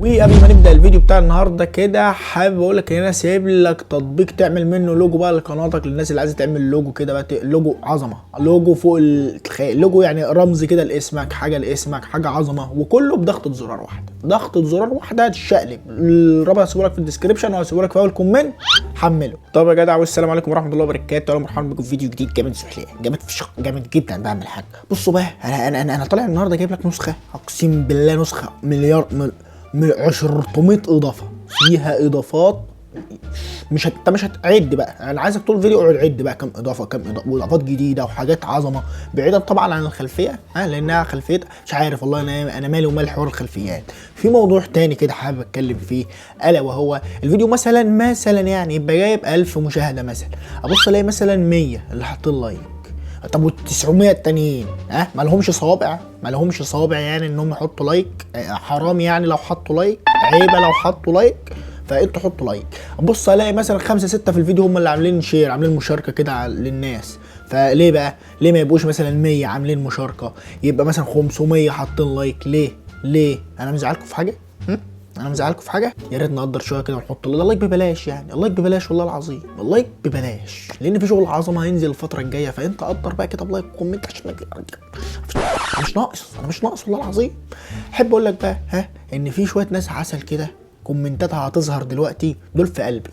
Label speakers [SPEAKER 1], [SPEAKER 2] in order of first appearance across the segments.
[SPEAKER 1] وقبل ما نبدا الفيديو بتاع النهارده كده حابب اقول لك ان انا سايب لك تطبيق تعمل منه لوجو بقى لقناتك، للناس اللي عايزه تعمل لوجو كده بقى، لوجو عظمه، لوجو فوق الخيال، لوجو يعني رمز كده لاسمك، حاجه لاسمك، حاجه عظمه، وكله بضغطه زرار واحده، ضغطه زرار واحده هتشقلب. الرابط هسيبه لك في الديسكربشن وهسيبه لك في اول كومنت، حمله. طب يا جدع والسلام عليكم ورحمه الله وبركاته، اهلا مرحبا بكم في فيديو جديد جامد سحليه، جامد فشخ، جامد جدا. بعمل حاجه، بصوا بقى، انا طالع النهارده جايب لك نسخه، اقسم بالله نسخه مليار من 200 اضافه، فيها اضافات انت مش هتعد بقى. انا عايزك طول الفيديو اقعد عد بقى كام اضافه واضافات جديده وحاجات عظمه، بعيدا طبعا عن الخلفيه لانها خلفيه مش عارف والله، انا مالي ومال حوار الخلفيات. في موضوع تاني كده حابب اتكلم فيه، الا وهو الفيديو مثلا يعني يبقى جايب 1000 مشاهده مثلا، ابص الاقي مثلا 100 اللي حاطين لايك، طب وال900 التانيين ما لهمش صوابع يعني انهم يحطوا لايك؟ حرام يعني لو حطوا لايك، عيبه لو حطوا لايك، فانتوا حطوا لايك. ابص الاقي مثلا 5 6 في الفيديو هم اللي عاملين شير، عاملين مشاركه كده للناس، فليه بقى؟ ليه ما يبقوش مثلا 100 عاملين مشاركه، يبقى مثلا 500 حاطين لايك؟ ليه انا مزعلكم في حاجه؟ انا مزعلكم في حاجه؟ يا ريت نقدر شويه كده ونحط اللايك ببلاش، يعني اللايك ببلاش والله العظيم، اللايك ببلاش، لان في شغل عظمه هينزل الفتره الجايه، فانت قدر بقى كده بلايك وكومنت عشان انا مش ناقص والله العظيم. احب اقول لك بقى ان في شويه ناس عسل كده كومنتاتها هتظهر دلوقتي، دول في قلبي،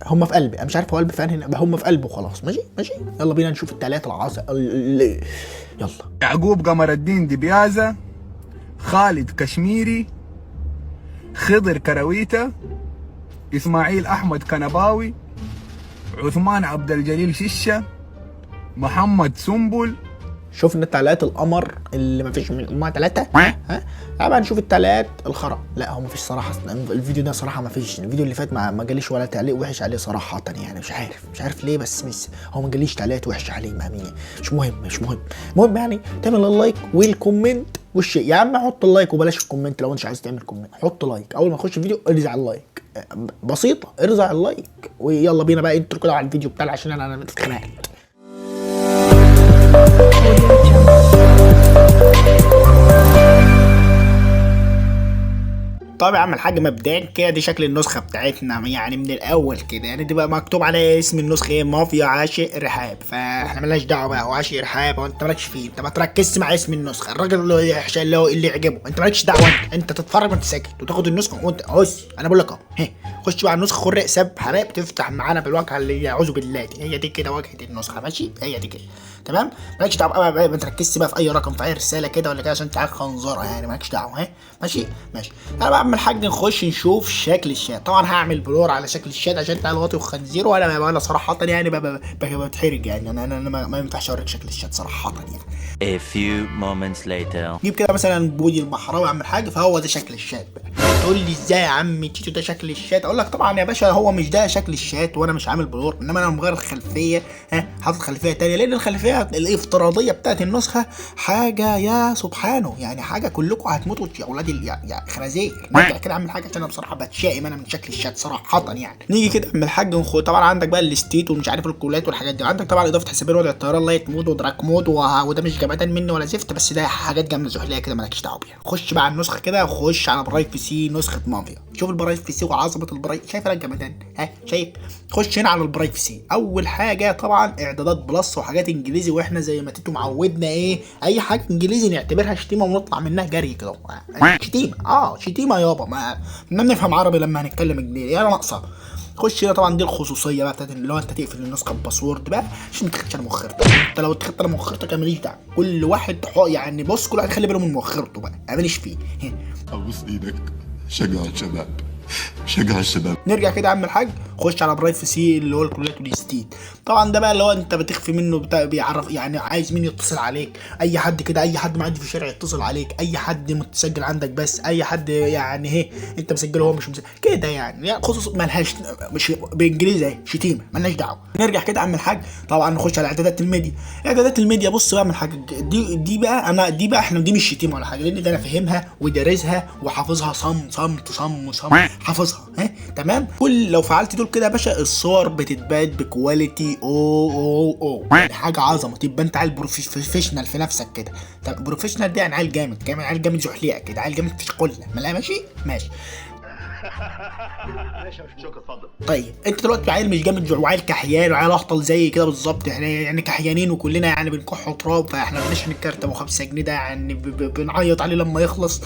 [SPEAKER 1] هم في قلبي، انا مش عارف هو قلبي فين هنا، هم في قلبه خلاص. ماشي يلا بينا نشوف التلاتة العسل. يلا.
[SPEAKER 2] يعقوب قمر الدين دبيازة، خالد كشميري، خضر كرويته، اسماعيل احمد كنباوي، عثمان عبد الجليل ششه، محمد سنبل.
[SPEAKER 1] شوفنا التعليقات القمر اللي مفيش هم 3 طبعا نشوف التعليقات الخرا. لا هو مفيش صراحه، الفيديو ده صراحه مفيش، الفيديو اللي فات ما جاليش ولا تعليق وحش عليه صراحه، يعني مش عارف ليه، بس هو ما جاليش تعليقات وحشه عليه، مش مهم يعني تعمل اللايك والكومنت والشيء. يا عم حط اللايك وبلاش الكومنت، لو انت مش عايز تعمل كومنت حط لايك، اول ما تخش الفيديو ارزع اللايك، بسيطه، ارزع اللايك. ويلا بينا بقى انترو كده على الفيديو بتاعي عشان انا اتخنقت. طب يا عم الحاج، مبدئيا كده دي شكل النسخه بتاعتنا يعني من الاول كده، يعني دي بقى مكتوب عليها اسم النسخه ايه، مافيا عاشق رحاب، فاحنا مالناش دعوه بقى هو عاشق رحاب، وانت مالكش فيه، انت ما تركزش مع اسم النسخه، الراجل اللي يعجبه انت مالكش دعوه، انت تتفرج وانت ساكت وتاخد النسخه وانت انا بقول لك اهو، خش بقى على النسخه خرق سب حرق، تفتح معانا بالواجهه اللي يعوذ بالله دي، هي دي كده واجهه النسخه، ماشي، هي دي كده تمام. مالكش دعوه بقى، ما تركزش بقى في اي رقم، في اي رساله كده ولا كده، عشان انت عارف خنزره يعني، مالكش دعوه. ماشي. انا بعمل حاجه، نخش نشوف شكل الشات. طبعا هعمل بلور على شكل الشات عشان انت الواطي وخنزير، وانا صراحه يعني بتحرج يعني، انا ما ينفعش اوريك شكل الشات صراحه يعني.
[SPEAKER 3] A few moments later.
[SPEAKER 1] جيب كده مثلا بودي البحراوي اعمل حاجه، فهو ده شكل الشات بقى. تقول لي ازاي يا عم تيتو ده شكل الشات؟ اقول لك طبعا يا باشا هو مش ده شكل الشات، وانا مش عامل بلور، انما انا مغير الخلفيه، حاطط خلفيه تانية، لان الخلفيه الافتراضيه بتاعت النسخه حاجه يا سبحانه، يعني حاجه كلكم هتموتوا يا اولاد يا خنازير. نرجع كده اعمل حاجه عشان انا بصراحه بتشائم انا من شكل الشات صراحه يعني. نيجي كده اعمل حاجه طبعا عندك بقى الاستيت ومش عارف الكولات والحاجات دي، عندك طبعا اضافه حسابين وضع الطيران لايت مود ودراك مود، وده مش جمدان مني ولا زفت، بس ده حاجات جامده زحليه كده مالكش دعوه بيها. خش بقى على النسخه كده، وخش على برايفسي نسخه مافيا، شوف البرايفسي وعظمه شايف انا الجمدان؟ شايف؟ خش هنا على البرايفسي، اول حاجه طبعا اعدادات بلس وحاجات انجليزي، واحنا زي ما تيتو معودنا اي حاجه انجليزي نعتبرها شتيمه ونطلع منها جري كده، شتيمه يابا، ما نفهم عربي لما هنتكلم انجليزي يعني ناقصه. خش هنا طبعا دي الخصوصيه بقى بتاعت اللي هو انت تقفل النسخه بباسورد بقى عشان ما تاخدش على مؤخرتك، انت لو اتخدت على مؤخرتك انا ماليش دعوه، كل واحد يعني بص، كل واحد خلي باله من مؤخرته بقى، انا ماليش فيه.
[SPEAKER 4] ابوس ايدك، شجع الشباب.
[SPEAKER 1] نرجع كده يا عم الحاج، خش على برايفسي اللي هو الكلات والاستيت، طبعا ده بقى اللي هو انت بتخفي منه بيعرف يعني عايز مين يتصل عليك، اي حد كده، اي حد معدي في الشارع يتصل عليك، اي حد متسجل عندك، بس اي حد يعني انت مسجله هو مش مسجل كده يعني خصوص مالهاش، مش بالانجليزي شتيمه مالناش دعوه. نرجع كده يا عم الحاج، طبعا نخش على اعدادات الميديا، بص بقى من حاجه دي بقى احنا دي مش شتيمه ولا حاجه، لان ده انا فاهمها ودارسها وحافظها صم حافظها تمام. لو فعلت دول اليوتيوب كده يا باشا الصور بتتبعت بكواليتي او يعني حاجه عظمه، تبقى انت عيل بروفيشنال في نفسك كده. طب بروفيشنال دي يعني عيل جامد، عيل جامد زحليقه كده، عيل جامد في شغلنا ملا ماشي. طيب انت دلوقتي عيل مش جامد وعيل كحيان وعيل اهطل زي كده بالظبط، احنا يعني كحيانين وكلنا يعني بنكح تراب، فاحنا بنشحن الكارت ابو 5 جنيه ده يعني بنعيط عليه لما يخلص.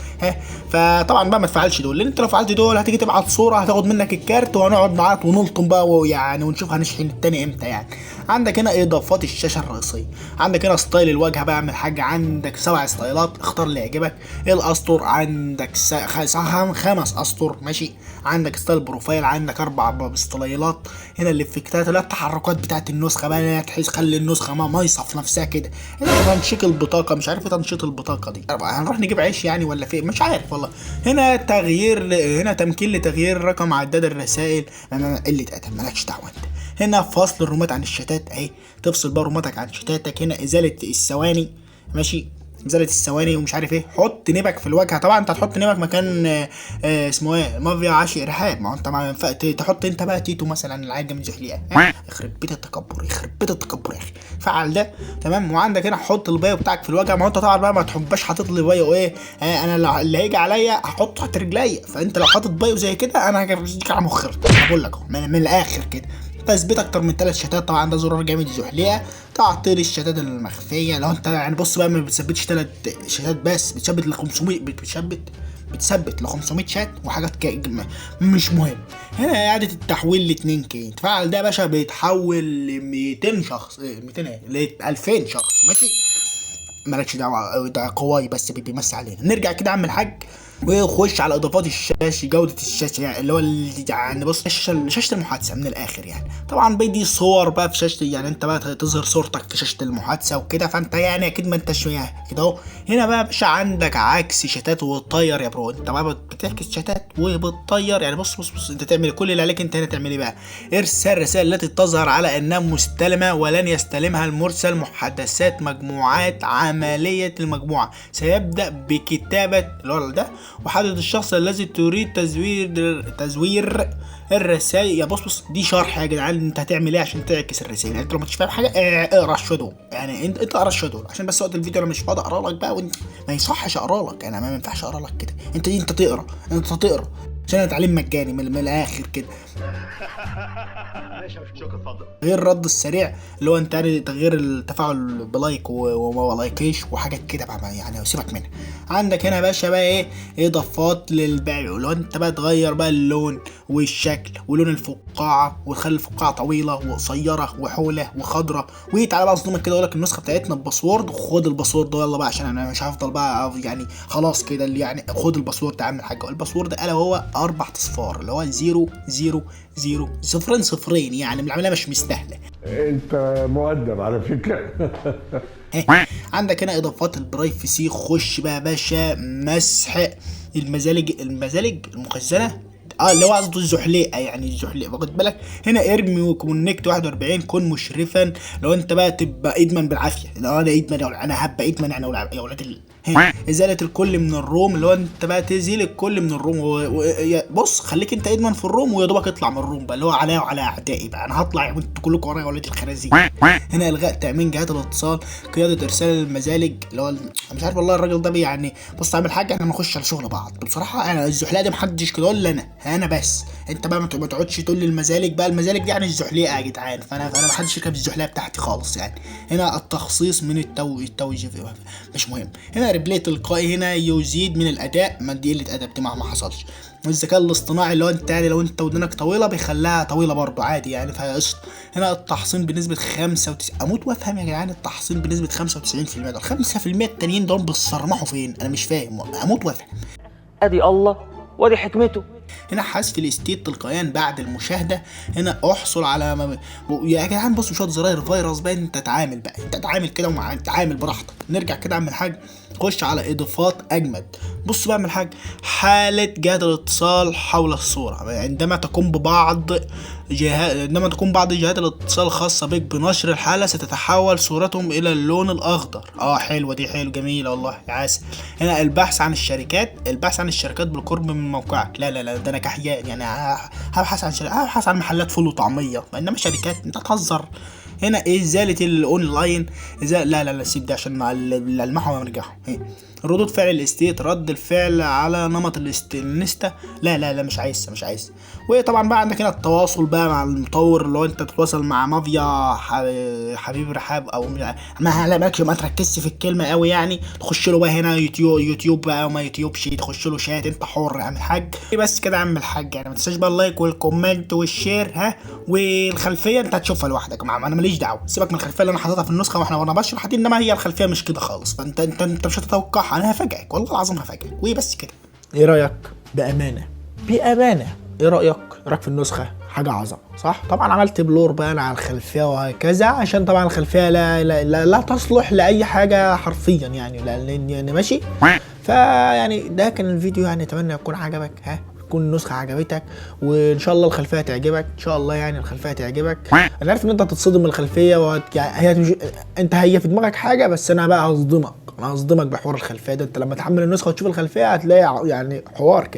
[SPEAKER 1] فطبعا بقى ما تفعلش دول، لان انت لو فعلت دول هتيجي تبعت صوره هتاخد منك الكارت وهنقعد نعيط ونلطم بقى ويعني ونشوف هنشحن التاني امتى يعني. عندك هنا اضافات الشاشه الرئيسيه، عندك هنا ستايل الواجهه بقى، اعمل حاجه، عندك 7 ستايلات اختار اللي يعجبك. الاسطر عندك 5 اسطر ماشي. عندك ستايل بروفايل، عندك 4 ستايلات. هنا الافكتات اللي التحركات بتاعت النسخه بقى، تحس خلي النسخه مايصه في نفسها كده. هنا تنشيط البطاقه، مش عارف ايه تنشيط البطاقه دي، هنروح نجيب عيش يعني ولا في مش عارف والله. هنا هنا تمكين لتغيير رقم عداد الرسائل، قله ادب مالكش دعوه انت. هنا فصل الرومات عن الشتات اهي، تفصل بقى روماتك عن شتاتك. هنا ازاله الثواني ماشي، ازاله الثواني ومش عارف ايه. حط نبك في الواجهه، طبعا انت هتحط نبك مكان اسمه ايه مافيا عاشق ارهاب، ما هو انت ما ينفع تحط انت بقى تيتو مثلا العيال جامد زحليقه. يخرب بيت التكبر، يخرب بيت التكبر يا اخي. فعل ده تمام. وعندك هنا حط البايو بتاعك في الواجهه، ما هو انت طبعا بقى ما تحبش حاطط لي بايو ايه، انا اللي هيجي عليا هحطه تحت رجليا، فانت لو حاطط بايو زي كده انا هديك على مخرت، انا بقول لك من الاخر كده. تثبيت اكتر من 3 شتات، طبعا ده زرار جامد زحليقه. تعطيل الشتات المخفيه، لو انت يعني بص بقى ما بتثبتش 3 شتات بس، بتثبت ل 500، بتثبت ل 500 شات وحاجات مش مهم. هنا اعاده التحويل ل 2 كي، تفعل ده يا باشا بيتحول ل 200 شخص، 200 ايه ل 2000 شخص ماشي. مالكش دعوه، ده قواي بس بيمسي علينا. نرجع كده يا عم الحاج ويخش على اضافات الشاشه، جوده الشاشه يعني اللي هو يعني بص شاشه المحادثه من الاخر يعني. طبعا بيدي صور بقى في شاشه، يعني انت بقى تظهر صورتك في شاشه المحادثه وكده، فانت يعني اكيد ما انتش كده اهو. هنا بقى يا باشا عندك عكس شتات وتطير يا برو، انت بقى بتحكي شتات وبتطير يعني. بص انت تعمل كل اللي عليك انت هنا، تعمل ايه بقى؟ ارسال الرسائل التي تظهر على انها مستلمه ولن يستلمها المرسل. محادثات مجموعات عمليه المجموعه سيبدا بكتابه اللي ده، وحدد الشخص الذي تريد تزوير الرسائل. يا بص دي شرح يا جدعان، انت هتعمل ايه عشان تعكس الرسائل. يعني انت لو مش فاهم حاجه اقرا الشدول، يعني انت اقرا الشدول عشان بس وقت الفيديو انا مش فاضي اقرا لك بقى، وانت ما يصحش اقرا لك، انا ما ينفعش اقرا لك كده. انت تقرا عشان انا تعليم مجاني من الاخر كده. غير الرد السريع اللي هو انت يعني تغيير التفاعل بلايك وما لايكيش وحاجات كده بقى يعني سيبك منها. عندك هنا يا باشا بقى ايه اضافات للبيع، لو انت بقى تغير بقى اللون والشكل ولون الفقاعه، وتخلي الفقاعه طويله وقصيره وحوله وخضراء. وتعالى بقى اصدمك كده اقول لك النسخه بتاعتنا بباسورد، خد الباسورد ده يلا بقى عشان انا مش هفضل بقى يعني خلاص كده اللي يعني خد الباسورد يا عم الحاج. الباسورد الا وهو 4 اصفار اللي هو 000 0 يعني من العمليه مش مستاهله.
[SPEAKER 5] انت مؤدب على فكره.
[SPEAKER 1] عندك هنا اضافات البرايفسي، خش بقى يا باشا مسح المزالج المخزنه اللي هو قصده الزحليقه، يعني الزحليقه واخد بالك. هنا ارمي وكونكت 41 كن مشرفا، لو انت بقى تبقى ادمن بالعافيه، لو انا ادمن انا هبقى ادمن انا يا ولاد ازاله الكل من الروم، اللي هو انت بقى تزيل الكل من الروم بص خليك انت ادمن في الروم ويا دوبك اطلع من الروم بقى، اللي هو عليا وعلى اعدائي بقى، انا هطلع وانتوا كلكم ورايا يا ولاد الخنازير. هنا الغاء تامين جهات الاتصال، قياده ارسال المزالج، اللي هو مش عارف والله الراجل ده يعني بص عامل حاجه احنا نخش على شغل بعض بصراحه. انا الزحليقه دي محدش كده الا انا بس، انت بقى ما تقعدش تقول لي المزالج بقى، المزالج دي يعني الزحليقه يا جدعان، فانا ما حدش يركب الزحليقه بتاعتي خالص يعني. هنا التخصيص من التوجيه مش مهم. هنا ريبلاي تلقائي، هنا يزيد من الاداء، ما دي قله ادب دي ما حصلش. والذكاء الاصطناعي اللي هو انت يعني لو انت ودنك طويله بيخليها طويله برضه عادي يعني فقشطه. هنا التحصين بنسبه 95، اموت وافهم يا جدعان التحصين بنسبه 95%، دول 5% التانيين دول بيصرمحوا فين انا مش فاهم، اموت وافهم.
[SPEAKER 6] ادي الله وادي حكمته.
[SPEAKER 1] هنا حذف الاستيت تلقائيا بعد المشاهده. هنا احصل على يا جدعان بصوا شويه زراير فيروس بقى، انت تعامل بقى انت تعامل كده وتعامل براحتك. نرجع كده اعمل حاجه خش على اضافات اجمد. بص بعمل حاجه، حاله جهات الاتصال حول الصوره. عندما تقوم بعض جهات الاتصال الخاصه بك بنشر الحاله ستتحول صورتهم الى اللون الاخضر. حلوه دي، حلو جميله والله يا عسل. هنا البحث عن الشركات بالقرب من موقعك. لا ده انا كحيان يعني، هبحث عن محلات فول وطعميه، انما شركات انت تهزر. هنا ازاله الاونلاين، لا سيب ده عشان المحو ونرجعهم. ردود فعل الاستيت، رد الفعل على نمط الانستا. لا مش عايز. وطبعا بقى عندك هنا التواصل بقى مع المطور، اللي هو انت تتواصل مع مافيا حبيب رحاب او ما تركزش في الكلمه قوي يعني. تخش له بقى هنا يوتيوب بقى وما يوتيوبش، تخش له شات، انت حر يا عم الحاج. بس كده يا عم الحاج يعني، ما تنساش بقى اللايك والكومنت والشير. والخلفيه انت هتشوفها لوحدك، انا ماليش دعوه. سيبك من الخلفيه اللي انا حاططها في النسخه وانا بشرح دي، انما هي الخلفيه مش كده خالص، فانت انت مش هتتوقعها. انا هفاجئك والله العظيم هفاجئك. وبس كده. ايه رايك بامانه ايه رايك في النسخه؟ حاجه عظمه صح؟ طبعا عملت بلور بقى انا على الخلفيه وهكذا، عشان طبعا الخلفيه لا تصلح لاي حاجه حرفيا يعني، لان ماشي. فيعني ده كان الفيديو يعني، اتمنى يكون عجبك، تكون النسخه عجبتك، وان شاء الله الخلفيه هتعجبك ان شاء الله يعني. الخلفيه هتعجبك، انا عارف ان انت هتتصدم من الخلفيه يعني هي في دماغك حاجه، بس انا بقى هصدمك بحوار الخلفيه ده. انت لما تحمل النسخه وتشوف الخلفيه هتلاقي يعني حوار.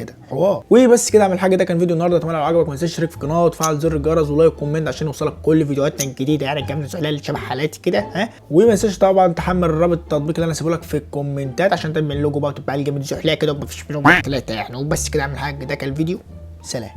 [SPEAKER 1] وبس كده اعمل حاجه. ده كان فيديو النهارده، اتمنى لو عجبك ما تنساش تشترك في القناه وتفعل زر الجرس ولايك وكومنت عشان يوصلك كل فيديوهاتنا الجديده يعني، كمان اللي شبه حالاتي كده. وما تنساش طبعا تحمل رابط التطبيق اللي انا سيبه لك في الكومنتات عشان تعمل اللوجو بقى وتبقى الجيم زحليه كده ومفيش منهم ثلاثه يعني. وبس كده اعمل حاجه. ده كان الفيديو، سلام.